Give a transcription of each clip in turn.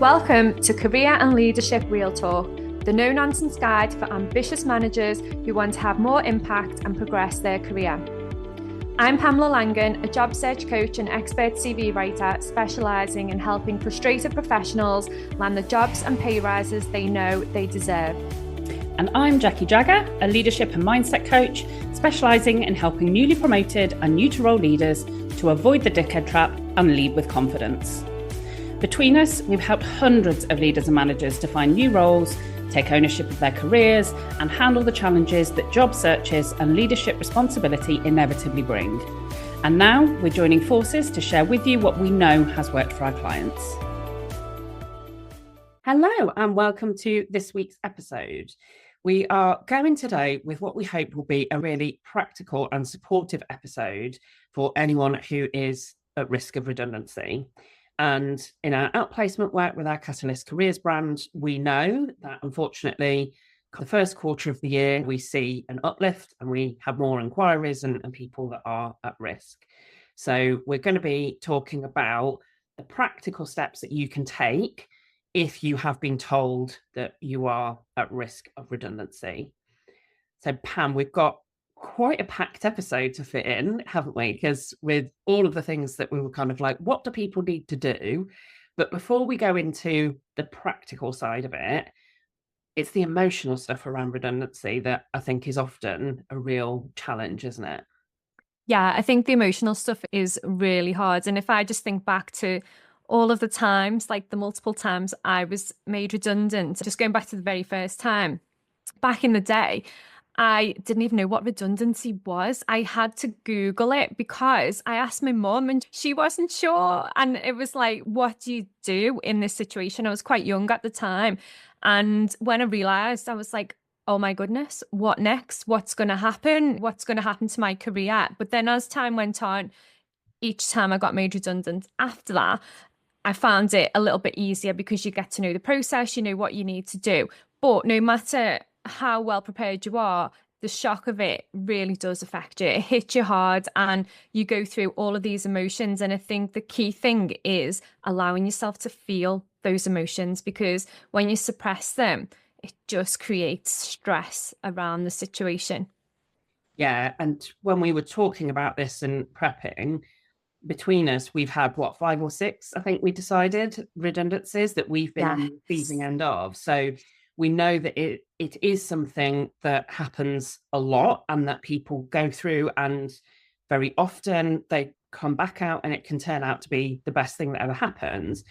Welcome to Career and Leadership Real Talk, the no-nonsense guide for ambitious managers who want to have more impact and progress their career. I'm Pamela Langan, a job search coach and expert CV writer specialising in helping frustrated professionals land the jobs and pay rises they know they deserve. And I'm Jackie Jagger, a leadership and mindset coach specialising in helping newly promoted and new to role leaders to avoid the dickhead trap and lead with confidence. Between us, we've helped hundreds of leaders and managers to find new roles, take ownership of their careers, and handle the challenges that job searches and leadership responsibility inevitably bring. And now we're joining forces to share with you what we know has worked for our clients. Hello, and welcome to this week's episode. We are going today with what we hope will be a really practical and supportive episode for anyone who is at risk of redundancy. And in our outplacement work with our Catalyst Careers brand, we know that unfortunately, the first quarter of the year, we see an uplift and we have more inquiries and people that are at risk. So we're going to be talking about the practical steps that you can take if you have been told that you are at risk of redundancy. So Pam, we've got quite a packed episode to fit in, haven't we? Because with all of the things that we were kind of like, what do people need to do? But before we go into the practical side of it, it's the emotional stuff around redundancy that I think is often a real challenge, isn't it? Yeah, I think the emotional stuff is really hard. And if I just think back to all of the times, like the multiple times I was made redundant, just going back to the very first time, back in the day, I didn't even know what redundancy was. I had to Google it because I asked my mum and she wasn't sure. And it was like, what do you do in this situation? I was quite young at the time. And when I realized, I was like, oh my goodness, what next? What's going to happen? What's going to happen to my career? But then as time went on, each time I got made redundant after that, I found it a little bit easier because you get to know the process, you know what you need to do. But no matter how well prepared you are, the shock of it really does affect you. It hits you hard and you go through all of these emotions. And I think the key thing is allowing yourself to feel those emotions, because when you suppress them, it just creates stress around the situation. Yeah. And when we were talking about this and prepping, between us, we've had 5 or 6, I think we decided, redundancies that we've been on the receiving end of. So we know that it is something that happens a lot and that people go through, and very often they come back out and it can turn out to be the best thing that ever happens.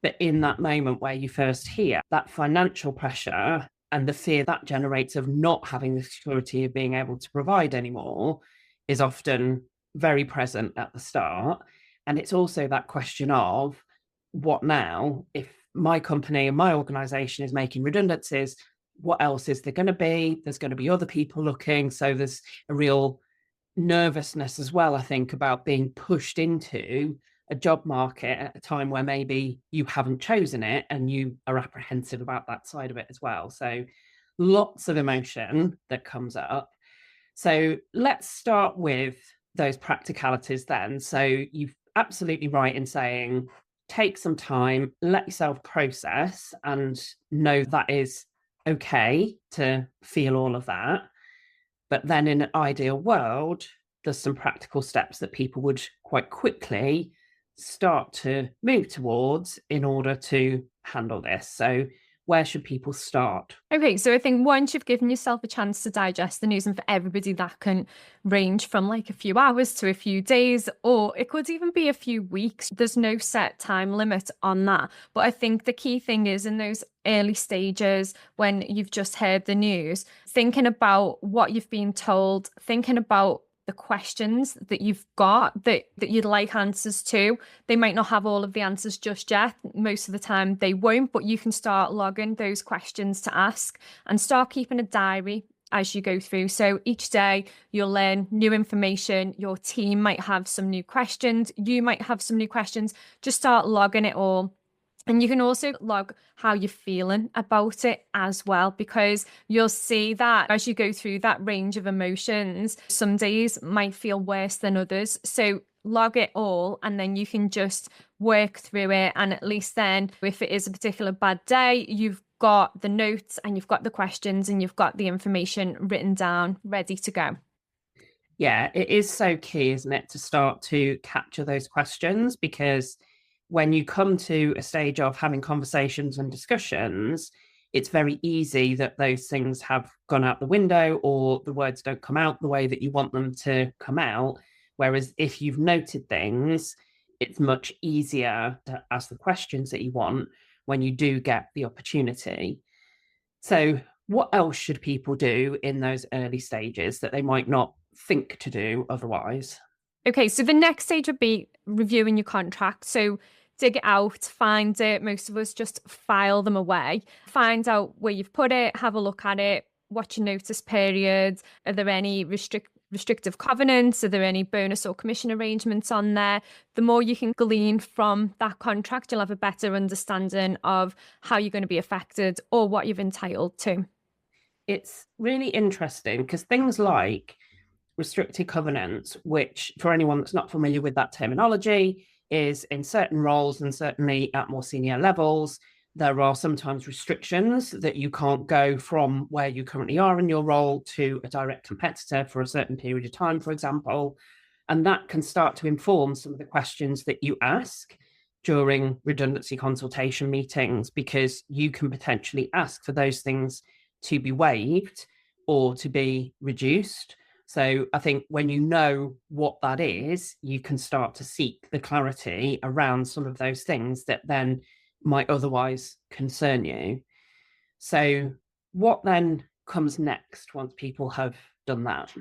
But in that moment where you first hear that financial pressure and the fear that generates of not having the security of being able to provide anymore is often very present at the start. And it's also that question of, what now? If my company and my organization is making redundancies, what else is there going to be? There's going to be other people looking. So there's a real nervousness as well, I think, about being pushed into a job market at a time where maybe you haven't chosen it and you are apprehensive about that side of it as well. So lots of emotion that comes up. So let's start with those practicalities then. So you're absolutely right in saying, take some time, let yourself process and know that is okay to feel all of that. But then in an ideal world, there's some practical steps that people would quite quickly start to move towards in order to handle this. So where should people start? Okay, so I think once you've given yourself a chance to digest the news, and for everybody that can range from like a few hours to a few days, or it could even be a few weeks. There's no set time limit on that. But I think the key thing is in those early stages when you've just heard the news, thinking about what you've been told, thinking about the questions that you've got that you'd like answers to. They might not have all of the answers just yet. Most of the time they won't, but you can start logging those questions to ask and start keeping a diary as you go through. So each day you'll learn new information. Your team might have some new questions. You might have some new questions. Just start logging it all. And you can also log how you're feeling about it as well, because you'll see that as you go through that range of emotions, some days might feel worse than others. So log it all, and then you can just work through it. And at least then, if it is a particular bad day, you've got the notes and you've got the questions and you've got the information written down, ready to go. Yeah, it is so key, isn't it, to start to capture those questions, because when you come to a stage of having conversations and discussions, it's very easy that those things have gone out the window or the words don't come out the way that you want them to come out. Whereas if you've noted things, it's much easier to ask the questions that you want when you do get the opportunity. So, what else should people do in those early stages that they might not think to do otherwise? Okay, so the next stage would be reviewing your contract. So dig it out, find it. Most of us just file them away. Find out where you've put it, have a look at it, what's your notice period? Are there any restrictive covenants? Are there any bonus or commission arrangements on there? The more you can glean from that contract, you'll have a better understanding of how you're going to be affected or what you've entitled to. It's really interesting because things like restricted covenants, which for anyone that's not familiar with that terminology, is in certain roles and certainly at more senior levels, there are sometimes restrictions that you can't go from where you currently are in your role to a direct competitor for a certain period of time, for example. And that can start to inform some of the questions that you ask during redundancy consultation meetings, because you can potentially ask for those things to be waived or to be reduced. So I think when you know what that is, you can start to seek the clarity around some of those things that then might otherwise concern you. So what then comes next once people have done that?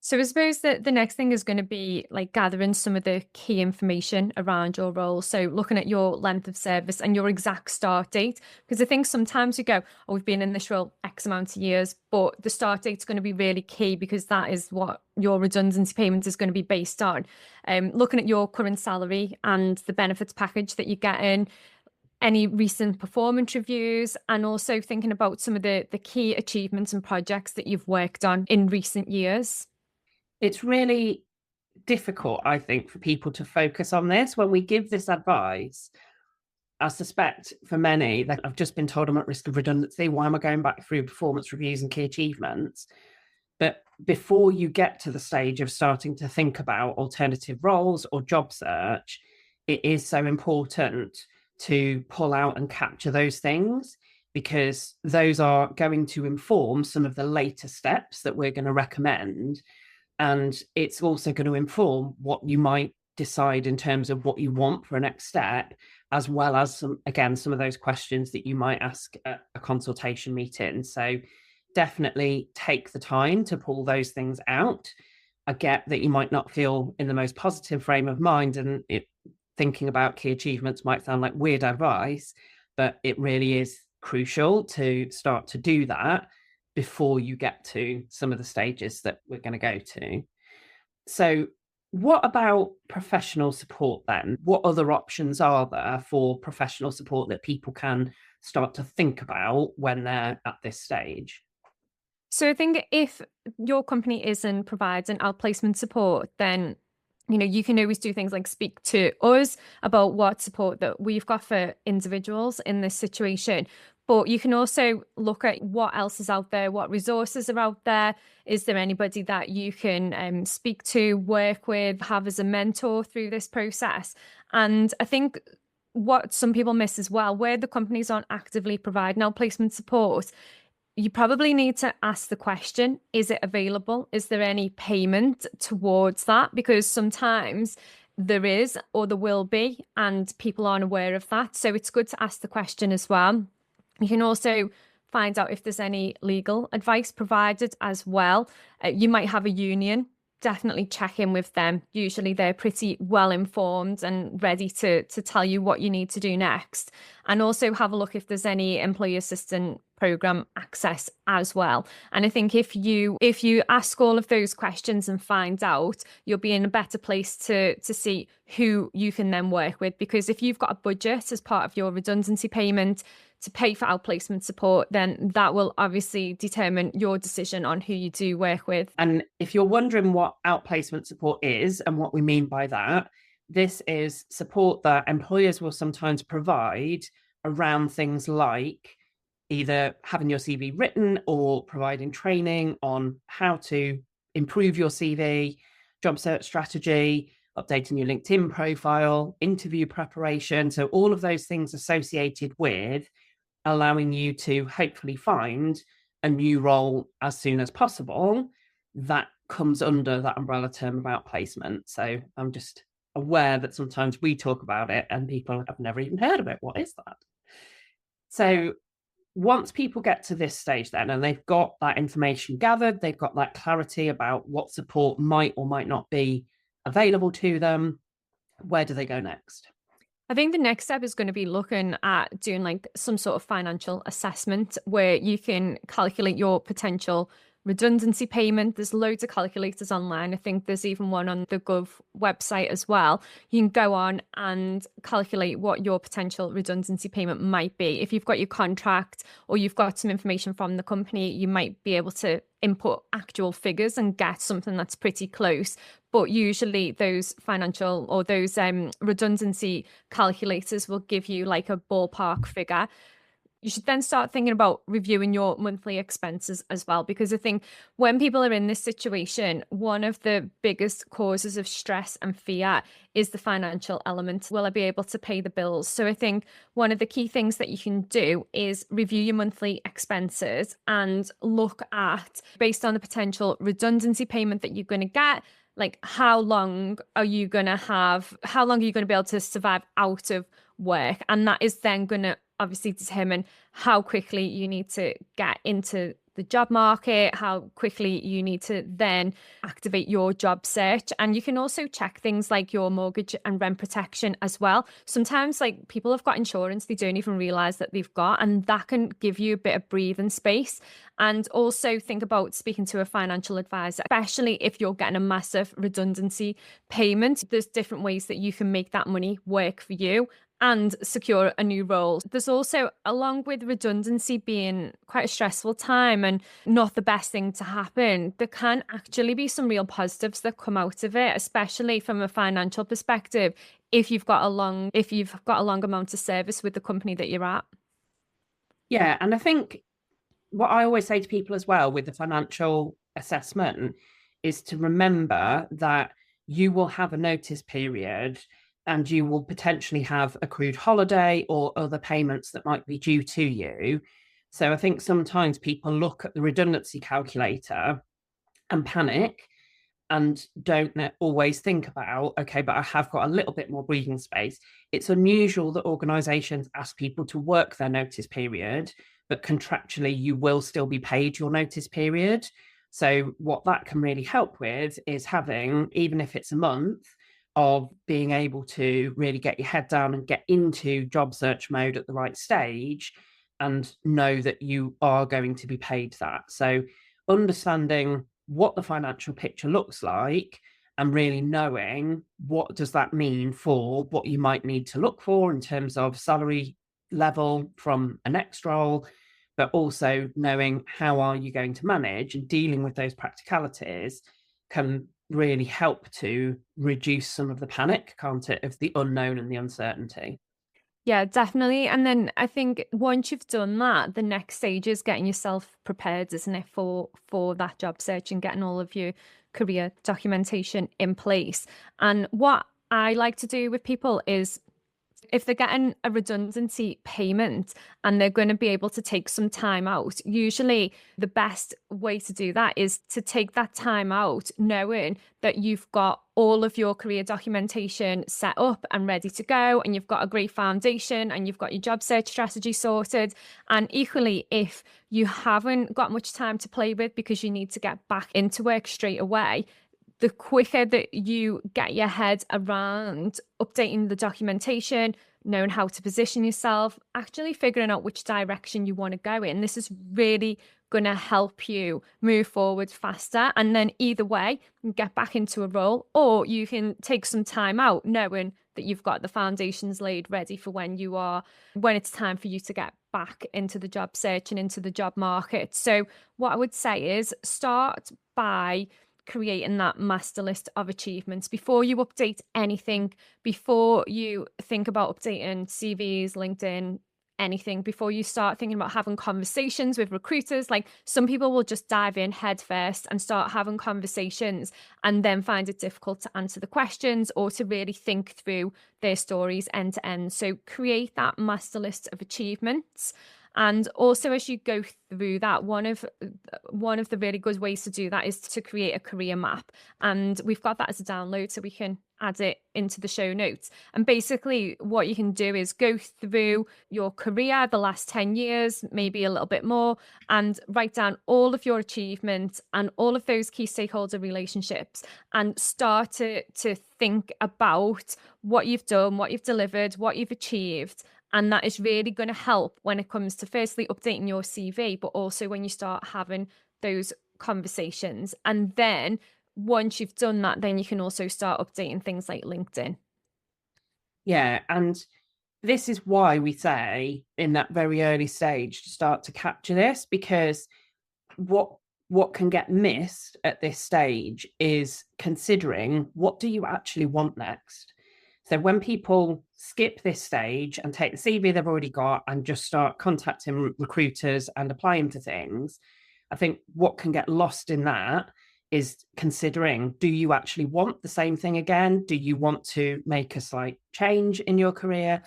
So I suppose that the next thing is going to be like gathering some of the key information around your role. So looking at your length of service and your exact start date, because I think sometimes you go, oh, we've been in this role X amount of years, but the start date's going to be really key because that is what your redundancy payment is going to be based on. Looking at your current salary and the benefits package that you're getting, any recent performance reviews, and also thinking about some of the key achievements and projects that you've worked on in recent years. It's really difficult, I think, for people to focus on this when we give this advice. I suspect for many that I've just been told I'm at risk of redundancy. Why am I going back through performance reviews and key achievements? But before you get to the stage of starting to think about alternative roles or job search, it is so important to pull out and capture those things, because those are going to inform some of the later steps that we're going to recommend. And it's also going to inform what you might decide in terms of what you want for a next step, as well as some of those questions that you might ask at a consultation meeting. So definitely take the time to pull those things out. I get that you might not feel in the most positive frame of mind, and thinking about key achievements might sound like weird advice, but it really is crucial to start to do that before you get to some of the stages that we're going to go to. So, what about professional support then? What other options are there for professional support that people can start to think about when they're at this stage? So I think if your company isn't providing outplacement support, then you can always do things like speak to us about what support that we've got for individuals in this situation. But you can also look at what else is out there, what resources are out there. Is there anybody that you can speak to, work with, have as a mentor through this process? And I think what some people miss as well, where the companies aren't actively providing outplacement support, you probably need to ask the question, is it available? Is there any payment towards that? Because sometimes there is or there will be, and people aren't aware of that. So it's good to ask the question as well. You can also find out if there's any legal advice provided as well. You might have a union. Definitely check in with them. Usually they're pretty well informed and ready to tell you what you need to do next. and also have a look if there's any employee assistance program access as well. And I think if you ask all of those questions and find out, you'll be in a better place to see who you can then work with. Because if you've got a budget as part of your redundancy payment to pay for outplacement support, then that will obviously determine your decision on who you do work with. And if you're wondering what outplacement support is and what we mean by that, this is support that employers will sometimes provide around things like either having your CV written or providing training on how to improve your CV, job search strategy, updating your LinkedIn profile, interview preparation. So all of those things associated with allowing you to hopefully find a new role as soon as possible, that comes under that umbrella term of outplacement. So I'm just aware that sometimes we talk about it and people have never even heard of it. What is that? So once people get to this stage then, and they've got that information gathered, they've got that clarity about what support might or might not be available to them, where do they go next? I think the next step is going to be looking at doing like some sort of financial assessment where you can calculate your potential redundancy payment. There's loads of calculators online. I think there's even one on the Gov website as well. You can go on and calculate what your potential redundancy payment might be. If you've got your contract or you've got some information from the company, you might be able to input actual figures and get something that's pretty close. But usually those financial or those redundancy calculators will give you like a ballpark figure. You should then start thinking about reviewing your monthly expenses as well, because I think when people are in this situation, one of the biggest causes of stress and fear is the financial element. Will I be able to pay the bills? So I think one of the key things that you can do is review your monthly expenses and look at, based on the potential redundancy payment that you're going to get, like how long are you going to be able to survive out of work? And that is then going to obviously determine how quickly you need to get into the job market, how quickly you need to then activate your job search. And you can also check things like your mortgage and rent protection as well. Sometimes like people have got insurance they don't even realize that they've got, and that can give you a bit of breathing space. And also think about speaking to a financial advisor, especially if you're getting a massive redundancy payment. There's different ways that you can make that money work for you and secure a new role. There's also, along with redundancy being quite a stressful time and not the best thing to happen, there can actually be some real positives that come out of it, especially from a financial perspective, if you've got a long amount of service with the company that you're at. Yeah, and I think what I always say to people as well with the financial assessment is to remember that you will have a notice period and you will potentially have accrued holiday or other payments that might be due to you. So I think sometimes people look at the redundancy calculator and panic and don't always think about, okay, but I have got a little bit more breathing space. It's unusual that organizations ask people to work their notice period, but contractually you will still be paid your notice period. So what that can really help with is having, even if it's a month, of being able to really get your head down and get into job search mode at the right stage and know that you are going to be paid that. So understanding what the financial picture looks like and really knowing what does that mean for what you might need to look for in terms of salary level from a next role, but also knowing how are you going to manage and dealing with those practicalities can really help to reduce some of the panic, can't it, of the unknown and the uncertainty. Yeah, definitely. And then I think once you've done that, the next stage is getting yourself prepared, isn't it, for that job search and getting all of your career documentation in place. And what I like to do with people is, if they're getting a redundancy payment and they're going to be able to take some time out, usually the best way to do that is to take that time out knowing that you've got all of your career documentation set up and ready to go, and you've got a great foundation and you've got your job search strategy sorted. And equally, if you haven't got much time to play with because you need to get back into work straight away, the quicker that you get your head around updating the documentation, knowing how to position yourself, actually figuring out which direction you want to go in. This is really going to help you move forward faster. And then either way, you get back into a role, or you can take some time out knowing that you've got the foundations laid ready for when it's time for you to get back into the job search and into the job market. So what I would say is start by creating that master list of achievements before you update anything, before you think about updating CVs, LinkedIn, anything, before you start thinking about having conversations with recruiters. Like, some people will just dive in head first and start having conversations and then find it difficult to answer the questions or to really think through their stories end to end. So create that master list of achievements. And also, as you go through that, one of the really good ways to do that is to create a career map. And we've got that as a download, so we can add it into the show notes. And basically what you can do is go through your career, the last 10 years, maybe a little bit more, and write down all of your achievements and all of those key stakeholder relationships, and start to think about what you've done, what you've delivered, what you've achieved. And that is really going to help when it comes to firstly updating your CV, but also when you start having those conversations. And then once you've done that, then you can also start updating things like LinkedIn. Yeah. And this is why we say in that very early stage to start to capture this, because what can get missed at this stage is considering, what do you actually want next? So when people skip this stage and take the CV they've already got and just start contacting recruiters and applying to things, I think what can get lost in that is considering, do you actually want the same thing again? Do you want to make a slight change in your career?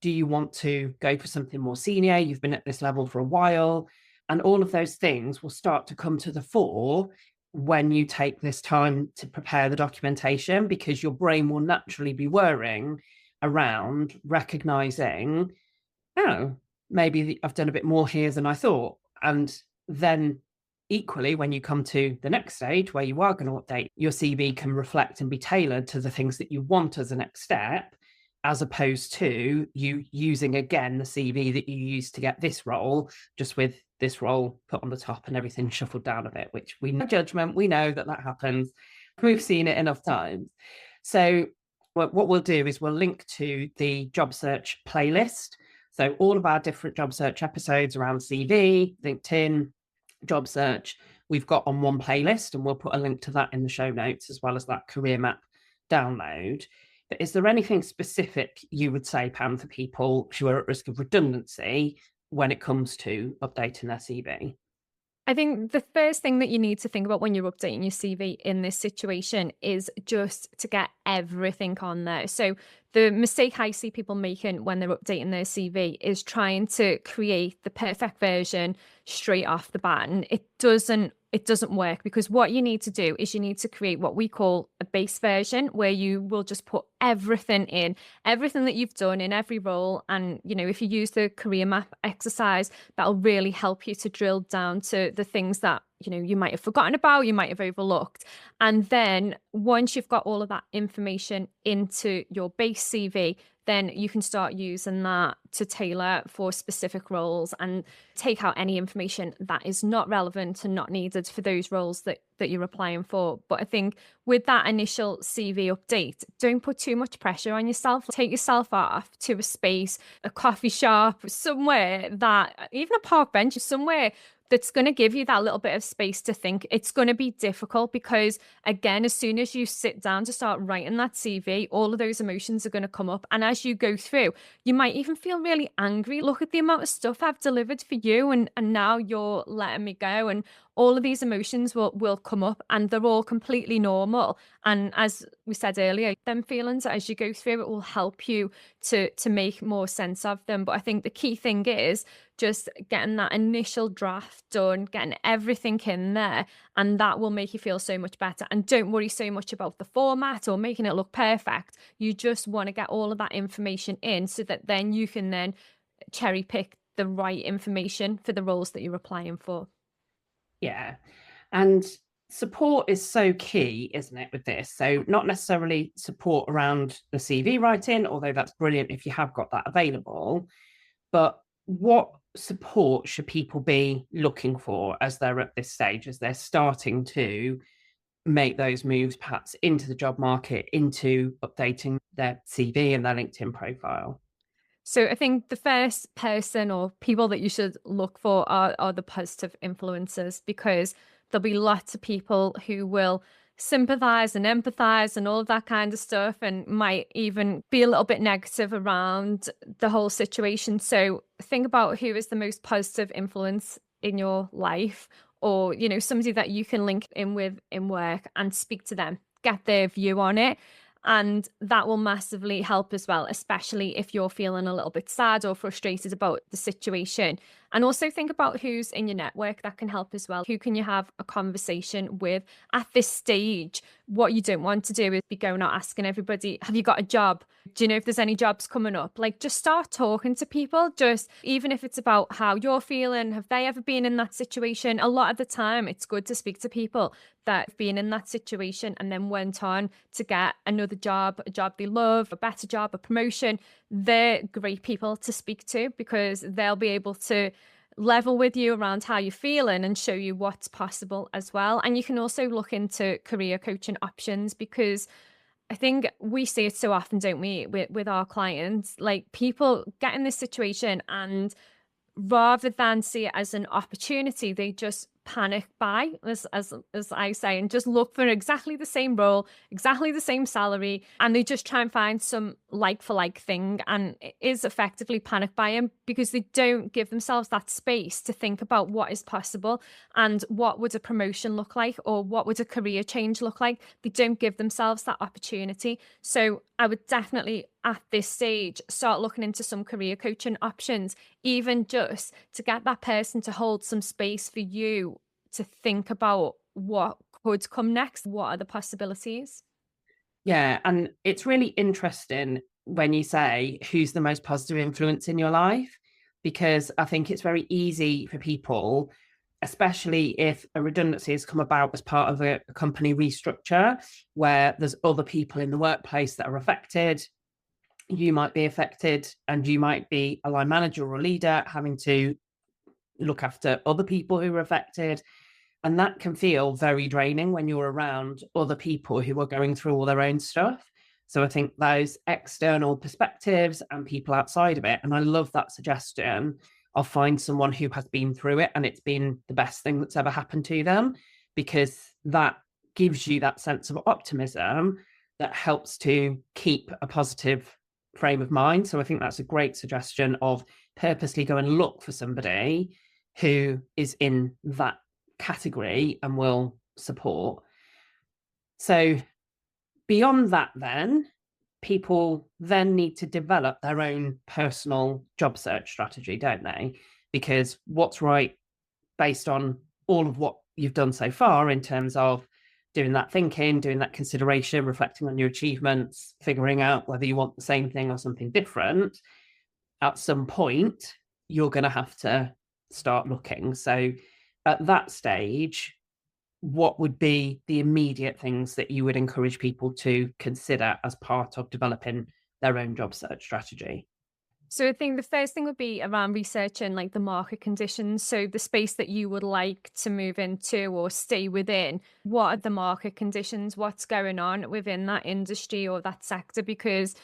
Do you want to go for something more senior? You've been at this level for a while. And all of those things will start to come to the fore when you take this time to prepare the documentation, because your brain will naturally be whirring around recognizing, oh, maybe I've done a bit more here than I thought. And then equally, when you come to the next stage where you are going to update, your CV can reflect and be tailored to the things that you want as a next step, as opposed to you using again the CV that you used to get this role, just with this role put on the top and everything shuffled down a bit, which we know, judgment, we know that happens. We've seen it enough times. So what we'll do is we'll link to the job search playlist. So all of our different job search episodes around CV, LinkedIn, job search, we've got on one playlist, and we'll put a link to that in the show notes, as well as that career map download. But is there anything specific you would say, Pam, for people who are at risk of redundancy when it comes to updating their CV? I think the first thing that you need to think about when you're updating your CV in this situation is just to get everything on there. So the mistake I see people making when they're updating their CV is trying to create the perfect version straight off the bat. And it doesn't work, because what you need to do is you need to create what we call a base version, where you will just put everything in, everything that you've done in every role. And, if you use the career map exercise, that'll really help you to drill down to the things that, you might have forgotten about, you might have overlooked. And then once you've got all of that information into your base CV, then you can start using that to tailor for specific roles and take out any information that is not relevant and not needed for those roles that you're applying for. But I think with that initial CV update, don't put too much pressure on yourself. Take yourself off to a space, a coffee shop, somewhere, that even a park bench, somewhere that's going to give you that little bit of space to think. It's going to be difficult because, again, as soon as you sit down to start writing that CV, all of those emotions are going to come up. And as you go through, you might even feel really angry. Look at the amount of stuff I've delivered for you, and now you're letting me go. And all of these emotions will come up, and they're all completely normal. And as we said earlier, them feelings, as you go through, it will help you to make more sense of them. But I think the key thing is just getting that initial draft done, getting everything in there, and that will make you feel so much better. And don't worry so much about the format or making it look perfect. You just want to get all of that information in, so that then you can then cherry pick the right information for the roles that you're applying for. Yeah. And Support is so key, isn't it, with this? So, not necessarily support around the CV writing, although that's brilliant if you have got that available. But what support should people be looking for as they're at this stage, as they're starting to make those moves, perhaps into the job market, into updating their CV and their LinkedIn profile? So I think the first person or people that you should look for are the positive influencers, because there'll be lots of people who will sympathize and empathize and all of that kind of stuff, and might even be a little bit negative around the whole situation. So think about who is the most positive influence in your life, or, you know, somebody that you can link in with in work, and speak to them, get their view on it. And that will massively help as well, especially if you're feeling a little bit sad or frustrated about the situation. And also think about who's in your network that can help as well. Who can you have a conversation with at this stage? What you don't want to do is be going out asking everybody, have you got a job? Do you know if there's any jobs coming up? Like, just start talking to people, just even if it's about how you're feeling. Have they ever been in that situation? A lot of the time, it's good to speak to people that have been in that situation and then went on to get another job, a job they love, a better job, a promotion. They're great people to speak to, because they'll be able to level with you around how you're feeling and show you what's possible as well. And you can also look into career coaching options, because I think we see it so often, don't we, with our clients? Like, people get in this situation, and rather than see it as an opportunity, they just panic buy, as I say, and just look for exactly the same role, exactly the same salary, and they just try and find some like for like thing, and it is effectively panic buying, because they don't give themselves that space to think about what is possible and what would a promotion look like, or what would a career change look like. They don't give themselves that opportunity. So I would definitely, at this stage, start looking into some career coaching options, even just to get that person to hold some space for you to think about what could come next. What are the possibilities? Yeah, and it's really interesting when you say who's the most positive influence in your life, because I think it's very easy for people, especially if a redundancy has come about as part of a company restructure where there's other people in the workplace that are affected. You might be affected, and you might be a line manager or leader having to look after other people who are affected. And that can feel very draining when you're around other people who are going through all their own stuff. So I think those external perspectives and people outside of it, and I love that suggestion of find someone who has been through it and it's been the best thing that's ever happened to them, because that gives you that sense of optimism that helps to keep a positive frame of mind. So I think that's a great suggestion of purposely go and look for somebody who is in that category and will support. So beyond that, then people then need to develop their own personal job search strategy, don't they? Because what's right based on all of what you've done so far in terms of doing that thinking, doing that consideration, reflecting on your achievements, figuring out whether you want the same thing or something different, at some point, you're going to have to start looking. So at that stage, what would be the immediate things that you would encourage people to consider as part of developing their own job search strategy? So I think the first thing would be around researching like the market conditions. So the space that you would like to move into or stay within, what are the market conditions? What's going on within that industry or that sector? Because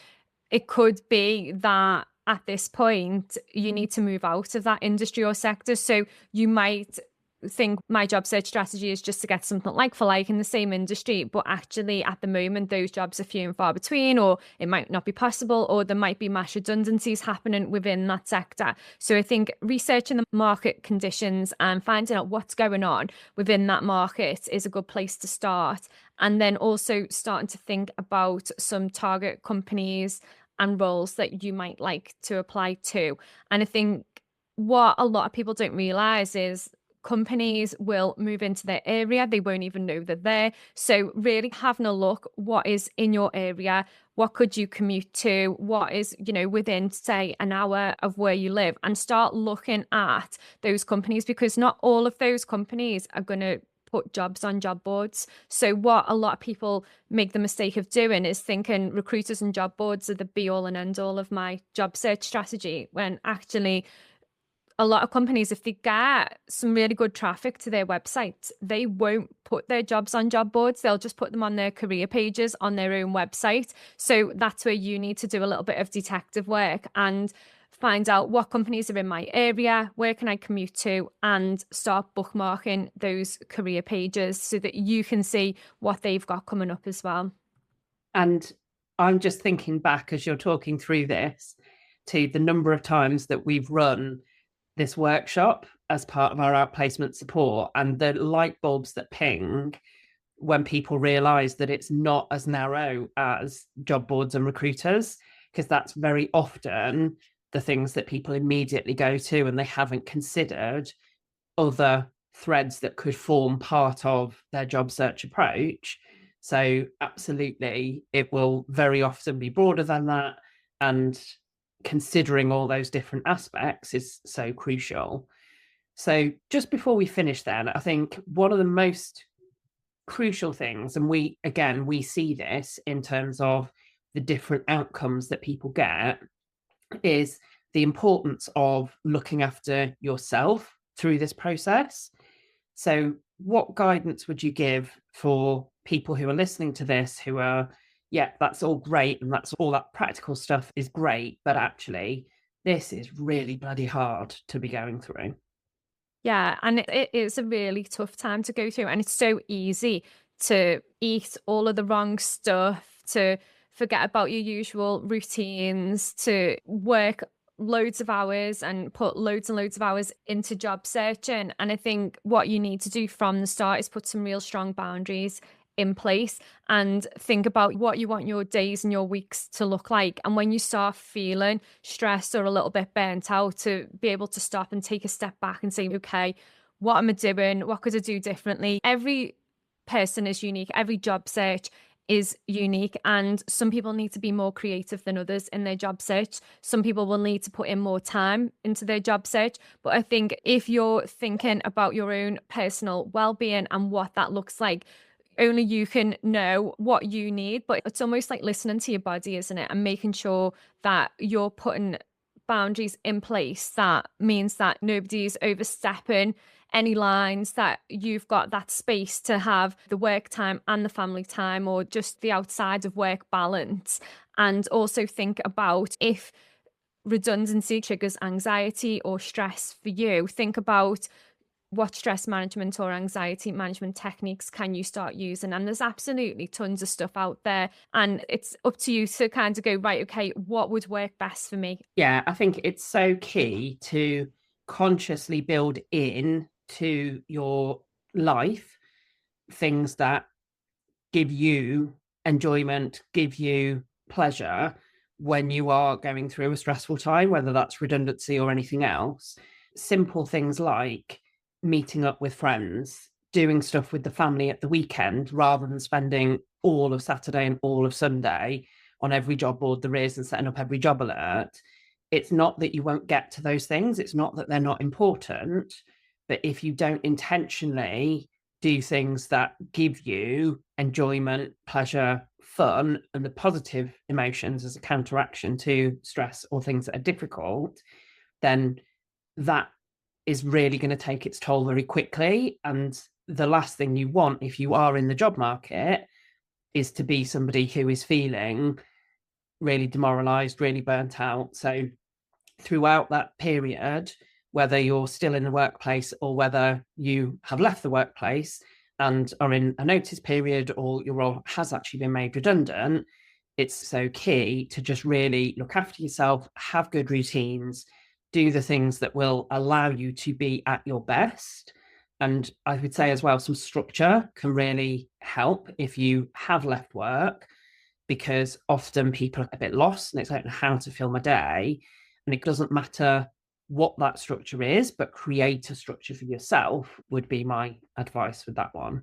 it could be that at this point you need to move out of that industry or sector. So you might think my job search strategy is just to get something like for like in the same industry, but actually at the moment those jobs are few and far between, or it might not be possible, or there might be mass redundancies happening within that sector. So I think researching the market conditions and finding out what's going on within that market is a good place to start. And then also starting to think about some target companies and roles that you might like to apply to. And I think what a lot of people don't realize is companies will move into their area. They won't even know they're there. So really having a look, what is in your area? What could you commute to? What is, you know, within, say, an hour of where you live, and start looking at those companies, because not all of those companies are going to put jobs on job boards. So what a lot of people make the mistake of doing is thinking recruiters and job boards are the be all and end all of my job search strategy, when actually a lot of companies, if they get some really good traffic to their website, they won't put their jobs on job boards. They'll just put them on their career pages on their own website. So that's where you need to do a little bit of detective work and find out what companies are in my area, where can I commute to, and start bookmarking those career pages so that you can see what they've got coming up as well. And I'm just thinking back as you're talking through this to the number of times that we've run this workshop as part of our outplacement support, and the light bulbs that ping when people realize that it's not as narrow as job boards and recruiters, because that's very often the things that people immediately go to, and they haven't considered other threads that could form part of their job search approach. So absolutely, it will very often be broader than that. And considering all those different aspects is so crucial. So just before we finish then, I think one of the most crucial things, and we see this in terms of the different outcomes that people get, is the importance of looking after yourself through this process. So what guidance would you give for people who are listening to this who are, yeah, that's all great and that's all that practical stuff is great, but actually this is really bloody hard to be going through? Yeah, and it is a really tough time to go through, and it's so easy to eat all of the wrong stuff, to forget about your usual routines, to work loads of hours and put loads and loads of hours into job searching. And I think what you need to do from the start is put some real strong boundaries in place and think about what you want your days and your weeks to look like. And when you start feeling stressed or a little bit burnt out, to be able to stop and take a step back and say, okay, what am I doing? What could I do differently? Every person is unique. Every job search is unique, and some people need to be more creative than others in their job search. Some people will need to put in more time into their job search. But I think if you're thinking about your own personal well-being and what that looks like, only you can know what you need. But it's almost like listening to your body, isn't it? And making sure that you're putting boundaries in place. That means that nobody's overstepping any lines, that you've got that space to have the work time and the family time, or just the outside of work balance. And also think about if redundancy triggers anxiety or stress for you, think about what stress management or anxiety management techniques can you start using. And there's absolutely tons of stuff out there, and it's up to you to kind of go, right, okay, what would work best for me? Yeah, I think it's so key to consciously build in to your life things that give you enjoyment, give you pleasure when you are going through a stressful time, whether that's redundancy or anything else. Simple things like meeting up with friends, doing stuff with the family at the weekend, rather than spending all of Saturday and all of Sunday on every job board there is and setting up every job alert. It's not that you won't get to those things. It's not that they're not important. But if you don't intentionally do things that give you enjoyment, pleasure, fun, and the positive emotions as a counteraction to stress or things that are difficult, then that is really going to take its toll very quickly. And the last thing you want if you are in the job market is to be somebody who is feeling really demoralized, really burnt out. So throughout that period, whether you're still in the workplace or whether you have left the workplace and are in a notice period or your role has actually been made redundant, it's so key to just really look after yourself, have good routines, do the things that will allow you to be at your best. And I would say as well, some structure can really help if you have left work, because often people are a bit lost and it's like, how to fill my day. And it doesn't matter what that structure is, but create a structure for yourself would be my advice with that one.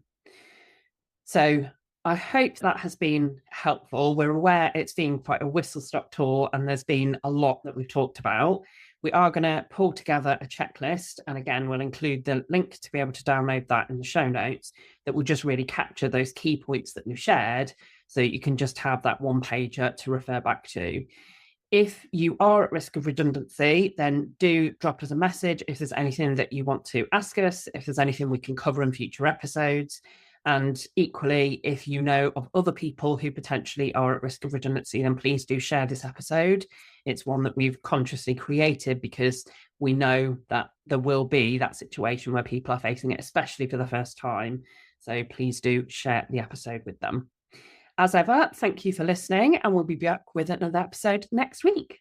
So I hope that has been helpful. We're aware it's been quite a whistle stop tour and there's been a lot that we've talked about. We are going to pull together a checklist. And again, we'll include the link to be able to download that in the show notes that will just really capture those key points that we've shared. So you can just have that one pager to refer back to. If you are at risk of redundancy, then do drop us a message if there's anything that you want to ask us, if there's anything we can cover in future episodes. And equally, if you know of other people who potentially are at risk of redundancy, then please do share this episode. It's one that we've consciously created because we know that there will be that situation where people are facing it, especially for the first time. So please do share the episode with them. As ever, thank you for listening, and we'll be back with another episode next week.